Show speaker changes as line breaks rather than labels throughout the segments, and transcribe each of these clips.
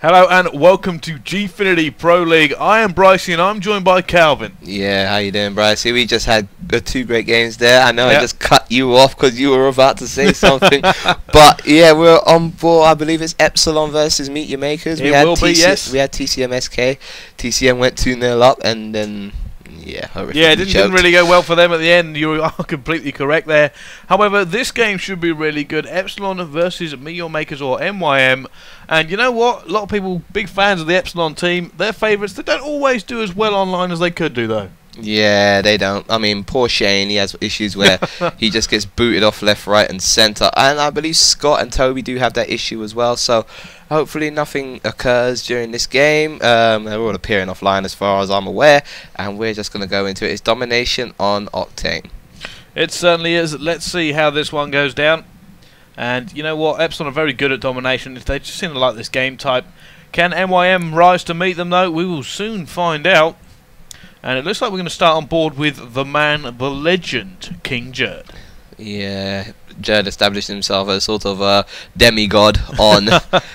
Hello and welcome to Gfinity Pro League. I am Brycey and I'm joined by Calvin.
Yeah, how you doing, Brycey? We just had two great games there. I know I just cut you off because you were about to say something. But yeah, we're on board. I believe it's Epsilon versus Meet Your Makers.
It will be, yes.
We had TCM SK. TCM went 2-0 up and then... Yeah,
it didn't really go well for them at the end. You are completely correct there. However, this game should be really good. Epsilon versus Meet Your Makers, or MYM. And you know what? A lot of people, big fans of the Epsilon team, they're favourites. They don't always do as well online as they could do, though.
Yeah, they don't. I mean, poor Shane, he has issues where he just gets booted off left, right and centre. And I believe Scott and Tobi do have that issue as well. So hopefully nothing occurs during this game. They're all appearing offline as far as I'm aware. And we're just going to go into it. It's Domination on Octane. It
certainly is. Let's see how this one goes down. And you know what? Epsilon are very good at Domination. If they just seem to like this game type. Can MYM rise to meet them, though? We will soon find out. And it looks like we're going to start on board with the man, the legend, King Jurd.
Yeah, Jurd established himself as sort of a demigod on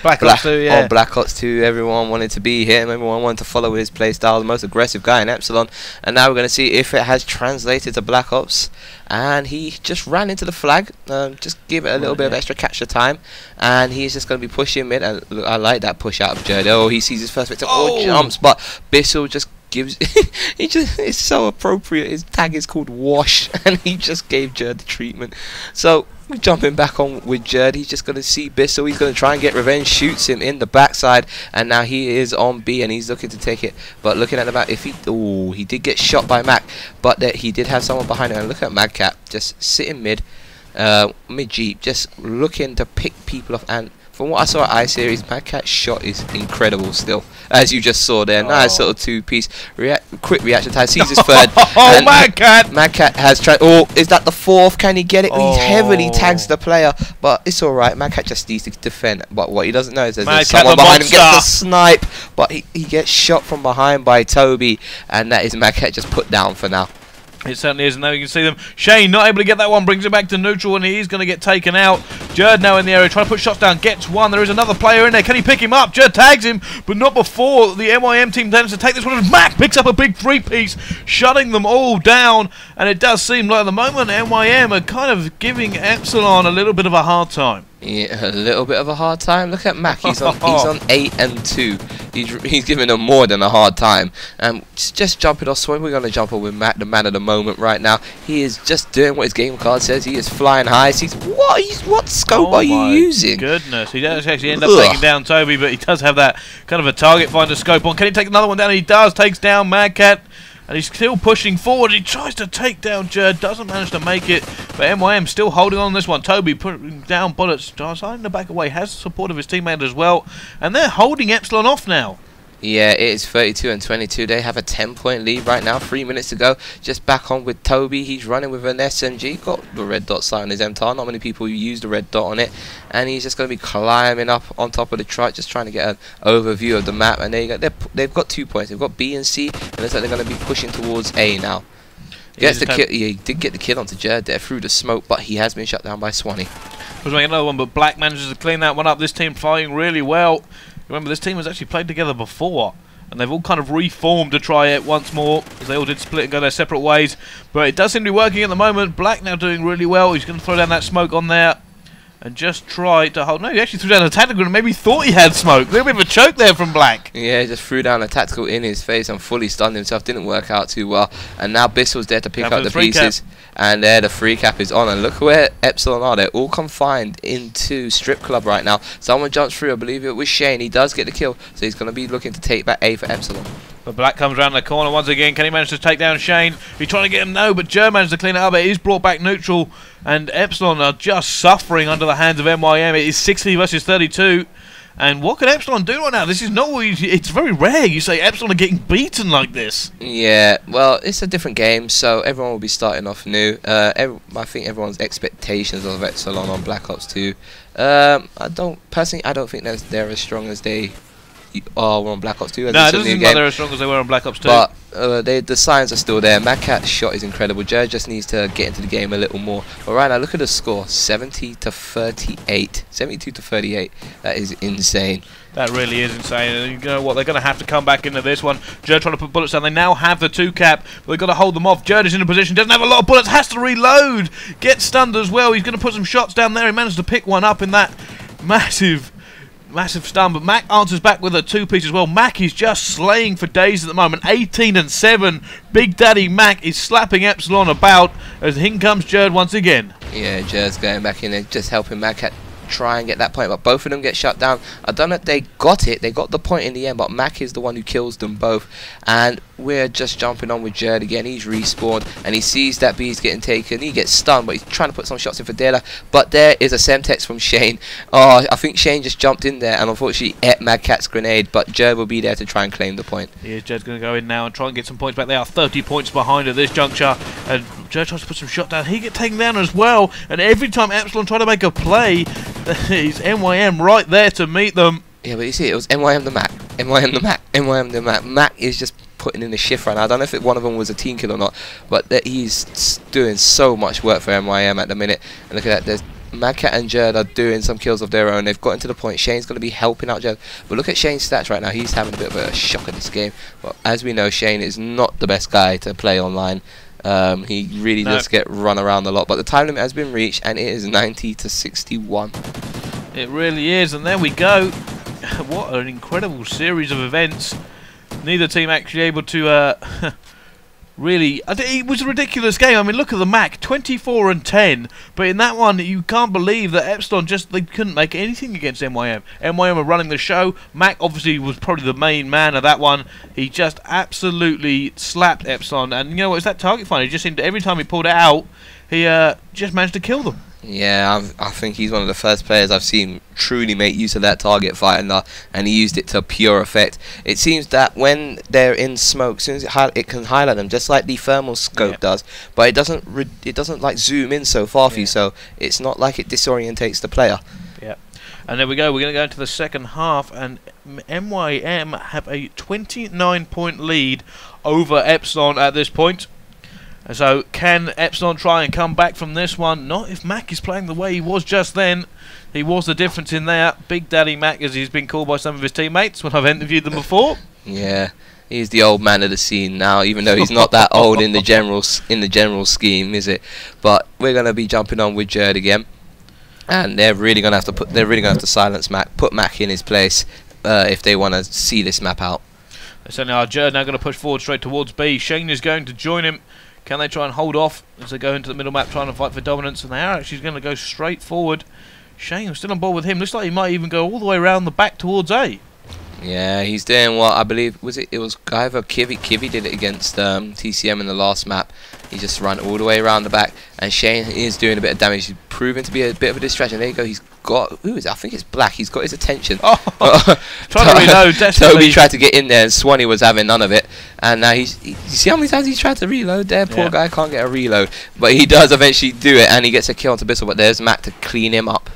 Black Ops 2, yeah.
On Black Ops 2. Everyone wanted to be him. Everyone wanted to follow his playstyle. The most aggressive guy in Epsilon. And now we're going to see if it has translated to Black Ops. And he just ran into the flag. Just give it a little bit of extra capture time. And he's just going to be pushing mid. And look, I like that push out of Jurd. Oh, he sees his first victim. Oh, jumps. But Bissel just gives it's so appropriate. His tag is called Wash and he just gave Jurd the treatment. So we're jumping back on with Jurd. He's just going to see Bissel. He's going to try and get revenge. Shoots him in the backside and now he is on B and he's looking to take it. But looking at the back, if he did get shot by Mac, but that he did have someone behind him. And look at Madcat just sitting mid Jeep, just looking to pick people off. And from what I saw at I-Series, Madcat's shot is incredible still, as you just saw there. Nice sort of two-piece quick reaction time. Sees his third.
Oh, Madcat!
Madcat has tried. Oh, is that the fourth? Can he get it? He heavily tags the player, but it's all right. Madcat just needs to defend. But what he doesn't know is there's someone behind him gets the snipe, but he gets shot from behind by Tobi, and that is Madcat just put down for now.
It certainly is, and now you can see them. Shane not able to get that one, brings it back to neutral, and he's going to get taken out. Jurd now in the area, trying to put shots down, gets one. There is another player in there. Can he pick him up? Jurd tags him, but not before the MYM team tends to take this one. Mac picks up a big three-piece, shutting them all down, and it does seem like at the moment MYM are kind of giving Epsilon a little bit of a hard time.
Yeah, a little bit of a hard time. Look at Mac. He's on 8 and 2. He's giving them more than a hard time. Just jumping off Swanny. We're gonna jump on with Mac, the man of the moment right now. He is just doing what his game card says. He is flying high. What scope are you using?
Goodness, he does actually end up taking down Tobi, but he does have that kind of a target finder scope on. Can he take another one down? He does. Takes down Madcat. And he's still pushing forward. He tries to take down Jurd, doesn't manage to make it. But MYM still holding on this one. Tobi putting down bullets, deciding to back away. Has the support of his teammate as well. And they're holding Epsilon off now. Yeah, it is 32 and 22. They have a 10-point lead right now. 3 minutes to go. Just back on with Tobi. He's running with an SMG. Got the red dot sight on his MTAR. Not many people use the red dot on it. And he's just going to be climbing up on top of the truck, just trying to get an overview of the map. And there you go. They've got 2 points. They've got B and C. And it looks like they're going to be pushing towards A now. Gets the kill. Yeah, he did get the kill onto Jurd there through the smoke, but he has been shut down by Swanny. Was making another one, but Black manages to clean that one up. This team fighting really well. Remember, this team was actually played together before. And they've all kind of reformed to try it once more, as they all did split and go their separate ways. But it does seem to be working at the moment. Black now doing really well. He's going to throw down that smoke on there and just try to hold. No, he actually threw down a tactical and maybe thought he had smoke. A little bit of a choke there from Black.
Yeah, he just threw down a tactical in his face and fully stunned himself. Didn't work out too well. And now Bissel's there to pick up the pieces. And there the free cap is on. And look where Epsilon are. They're all confined into Strip Club right now. Someone jumps through. I believe it was Shane. He does get the kill. So he's going to be looking to take back A for Epsilon.
But Black comes around the corner once again. Can he manage to take down Shane? He's trying to get him. No, but Jurd managed to clean it up. It is brought back neutral. And Epsilon are just suffering under the hands of MYM. It is 60 versus 32. And what can Epsilon do right now? This is not it's very rare you say Epsilon are getting beaten like this.
Yeah, well, it's a different game, so everyone will be starting off new. I think everyone's expectations of Epsilon on Black Ops 2. I don't think they're as strong as they are on Black Ops 2.
No, it doesn't seem like they're as strong as they were on Black Ops 2.
But the signs are still there. Madcat's shot is incredible. Jurd just needs to get into the game a little more. But right now, look at the score: 70 to 38, 72 to 38. That is insane.
That really is insane. And you know what? They're going to have to come back into this one. Jurd trying to put bullets down. They now have the 2-cap. They've got to hold them off. Jurd is in a position. Doesn't have a lot of bullets. Has to reload. Gets stunned as well. He's going to put some shots down there. He managed to pick one up in that massive stun, but Mac answers back with a 2-piece as well. Mac is just slaying for days at the moment. 18 and 7. Big Daddy Mac is slapping Epsilon about as in comes Jurd once again.
Yeah, Jurd's going back in there, just helping Madcat try and get that point, but both of them get shut down. I don't know if they got it. They got the point in the end, but Mac is the one who kills them both. And we're just jumping on with Jurd again. He's respawned and he sees that B's getting taken. He gets stunned, but he's trying to put some shots in for Dela. But there is a Semtex from Shane. Oh, I think Shane just jumped in there and unfortunately ate Madcat's grenade, but Jurd will be there to try and claim the point.
Yeah, Jurd's going to go in now and try and get some points back. They are 30 points behind at this juncture, and Jurd tries to put some shot down. He gets taken down as well, and every time Epsilon try to make a play, he's NYM right there to meet them.
Yeah, but you see, it was NYM the Mac, NYM the Mac, NYM the Mac. Mac is just putting in the shift right now. I don't know if one of them was a team kill or not, but he's doing so much work for NYM at the minute. And look at that, there's Madcat and Jurd are doing some kills of their own. They've gotten to the point. Shane's going to be helping out Jurd. But look at Shane's stats right now. He's having a bit of a shock in this game. But as we know, Shane is not the best guy to play online. He really does get run around a lot. But the time limit has been reached, and it is 90 to 61.
It really is, and there we go. What an incredible series of events. Neither team actually able to really... it was a ridiculous game. I mean, look at the Mac, 24 and 10. But in that one, you can't believe that Epsilon they couldn't make anything against NYM. NYM were running the show. Mac obviously was probably the main man of that one. He just absolutely slapped Epsilon. And you know what, it's that target finder. He just seemed to, every time he pulled it out, he just managed to kill them.
Yeah, I think he's one of the first players I've seen truly make use of that target finder, and he used it to pure effect. It seems that when they're in smoke, as soon as it can highlight them, just like the thermal scope does, but it doesn't like zoom in so far for you, so it's not like it disorientates the player. Yeah.
And there we go. We're going to go into the second half, and NYM have a 29-point lead over Epsilon at this point. So can Epsilon try and come back from this one? Not if Mac is playing the way he was just then. He was the difference in there. Big Daddy Mac, as he's been called by some of his teammates when I've interviewed them before.
Yeah, he's the old man of the scene now, even though he's not that old in the general scheme, is it? But we're gonna be jumping on with Jurd again, and they're really gonna have to silence Mac, put Mac in his place if they want to see this map out.
So now Jurd now going to push forward straight towards B. Shane is going to join him. Can they try and hold off as they go into the middle map trying to fight for dominance? And they are actually going to go straight forward. Shane is still on board with him. Looks like he might even go all the way around the back towards A.
Yeah, he's doing what I believe it was either Kivi did it against TCM in the last map. He just ran all the way around the back, and Shane is doing a bit of damage. He's proving to be a bit of a distraction. There you go. He's got who is it? I think it's Black. He's got his attention.
Oh, trying to reload desperately.
Tobi tried to get in there, and Swanny was having none of it. And now you see how many times he's tried to reload there. Poor guy can't get a reload, but he does eventually do it, and he gets a kill onto Bissel. But there's Mac to clean him up.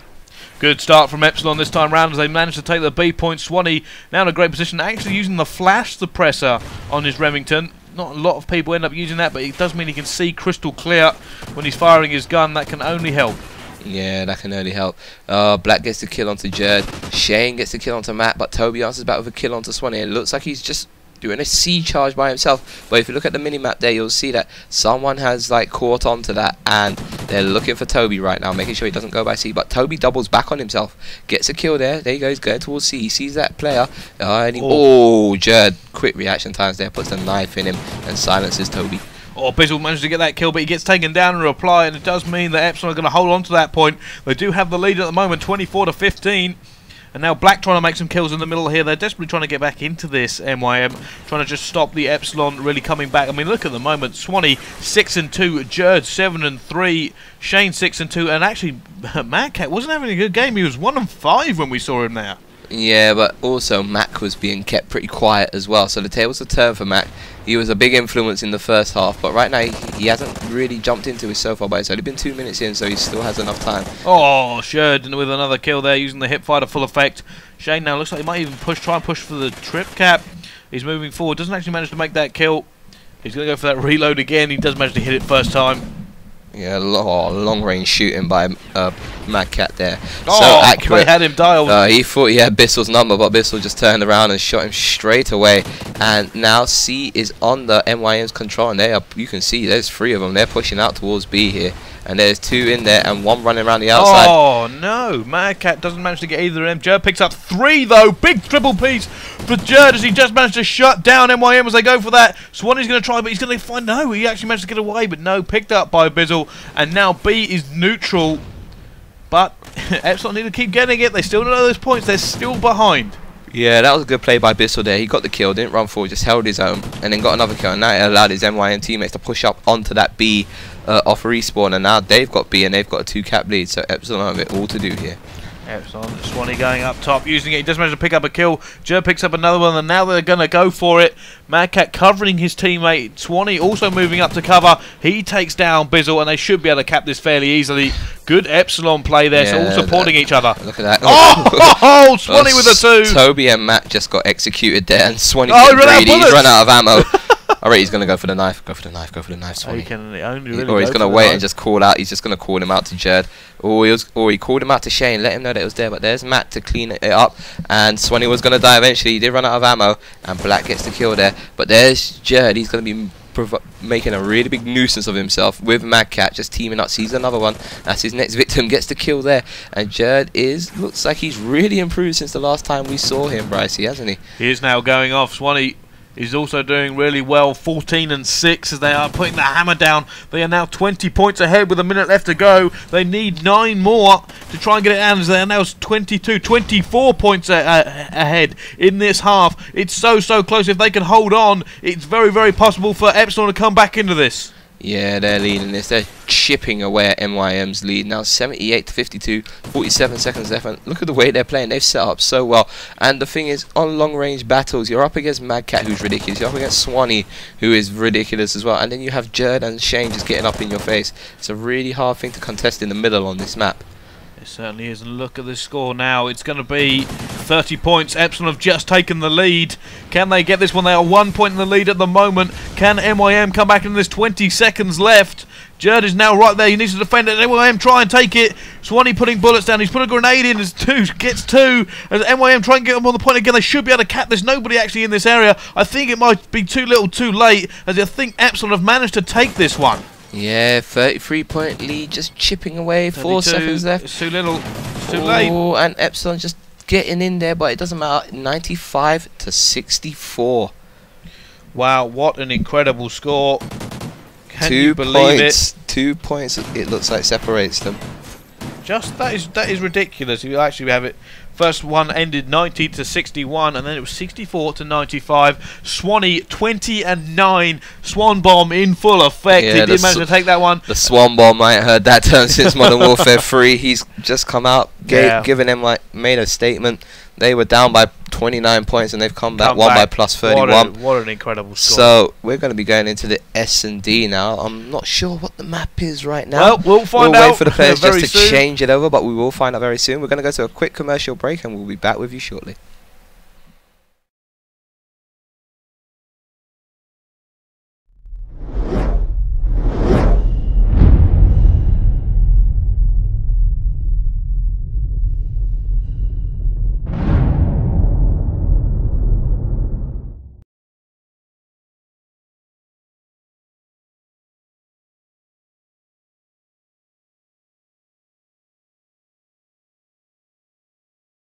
Good start from Epsilon this time round as they managed to take the B point. Swanny now in a great position, actually using the flash suppressor on his Remington. Not a lot of people end up using that, but it does mean he can see crystal clear when he's firing his gun. That can only help.
Yeah, that can only help. Black gets the kill onto Jurd. Shane gets the kill onto Matt, but Tobi answers back with a kill onto Swanny. It looks like he's just doing a C charge by himself, but if you look at the minimap there, you'll see that someone has like caught on to that, and they're looking for Tobi right now, making sure he doesn't go by C. But Tobi doubles back on himself, gets a kill there. There he goes, going towards C. He sees that player, and Jurd, quick reaction times there, puts a knife in him and silences Tobi.
Bissel managed to get that kill, but he gets taken down in reply, and it does mean that Epsilon are going to hold on to that point. They do have the lead at the moment, 24 to 15. And now Black trying to make some kills in the middle here. They're desperately trying to get back into this NYM, trying to just stop the Epsilon really coming back. I mean, look at the moment. Swanny 6-2, Jurd 7-3, Shane 6-2, and actually Madcat wasn't having a good game. He was 1-5 when we saw him there.
Yeah, but also Mac was being kept pretty quiet as well. So the tables have turned for Mac. He was a big influence in the first half, but right now he hasn't really jumped into it so far. But it's only been 2 minutes in, so he still has enough time.
Oh, Jurd with another kill there using the hip fighter full effect. Shane now looks like he might even try and push for the trip cap. He's moving forward, doesn't actually manage to make that kill. He's going to go for that reload again. He does manage to hit it first time.
Yeah, long range shooting by Madcat there.
Oh,
so accurate.
They had him dialed.
He thought he had Bissel's number, but Bissel just turned around and shot him straight away. And now C is on the MYM's control, and you can see there's 3 of them. They're pushing out towards B here. And there's 2 in there and 1 running around the outside.
Oh no, Madcat doesn't manage to get either of them. Jurd picks up 3 though. Big triple piece for Jurd as he just managed to shut down MYM as they go for that. Swanny's going to try, but he's going to find no. He actually managed to get away, but no, picked up by Bissel. And now B is neutral. But Epsilon need to keep getting it. They still don't know those points. They're still behind. Yeah,
that was a good play by Bissel there. He got the kill, didn't run forward, just held his own, and then got another kill. And now it allowed his MYM teammates to push up onto that B off respawn. And now they've got B and they've got a 2-cap lead. So Epsilon have it all to do here.
Epsilon, Swanny going up top, using it. He does manage to pick up a kill. Jurd picks up another one, and now they're going to go for it. Madcat covering his teammate. Swanny also moving up to cover. He takes down Bissel, and they should be able to cap this fairly easily. Good Epsilon play there, so all supporting each other.
Look at that.
Oh, Swanny with a 2.
Tobi and Matt just got executed there, and Swanny he's run out of ammo. Alright, he's going to go for the knife. Go for the knife, Swanny. Or he's going to wait and just call out. He's just going to call him out to Jurd. Or he called him out to Shane, let him know that it was there. But there's Matt to clean it up. And Swanny was going to die eventually. He did run out of ammo. And Black gets the kill there. But there's Jurd. He's going to be making a really big nuisance of himself with Madcat, just teaming up. Sees another one. That's his next victim. Gets the kill there. And Jurd looks like he's really improved since the last time we saw him, Brycey, hasn't he?
He is now going off. Swanny is also doing really well, 14 and 6 as they are putting the hammer down. They are now 20 points ahead with a minute left to go. They need 9 more to try and get it down as they are now 24 points ahead in this half. It's so close. If they can hold on, it's very possible for Epsilon to come back into this.
Yeah, they're leading this. They're chipping away at MYM's lead now, 78 to 52, 47 seconds left. And look at the way they're playing. They've set up so well. And the thing is, on long-range battles, you're up against Madcat, who's ridiculous. You're up against Swanny, who is ridiculous as well. And then you have Jurd and Shane just getting up in your face. It's a really hard thing to contest in the middle on this map.
It certainly is. And look at the score now. It's going to be 30 points. Epsilon have just taken the lead. Can they get this one? They are 1 point in the lead at the moment. Can MYM come back in this? 20 seconds left. Jurd is now right there. He needs to defend it. MYM try and take it. Swanny putting bullets down. He's put a grenade in. There's 2. Gets 2. As MYM try and get him on the point again. They should be able to cap. There's nobody actually in this area. I think it might be too little too late, as I think Epsilon have managed to take this one.
Yeah, 33-point lead, just chipping away. 4 seconds left.
It's too little. It's too late.
And Epsilon just getting in there, but it doesn't matter. 95 to 64.
Wow, what an incredible score. Can you believe it?
2 points, it looks like, separates them.
Just that is ridiculous. If you actually have it, first one ended 90 to 61, and then it was 64 to 95. Swanny 20 and 9. Swan bomb in full effect.
Yeah,
he did manage to take that one.
The Swan bomb, I ain't heard that term since Modern Warfare 3. He's just come out, given them made a statement. They were down by 29 points and they've come back, won by plus 31.
What an incredible score.
So we're going to be going into the S&D now. I'm not sure what the map is right now.
Well, we'll find out.
We'll wait for the players just to
soon.
change it over, but we will find out very soon. We're going to go to a quick commercial break and we'll be back with you shortly.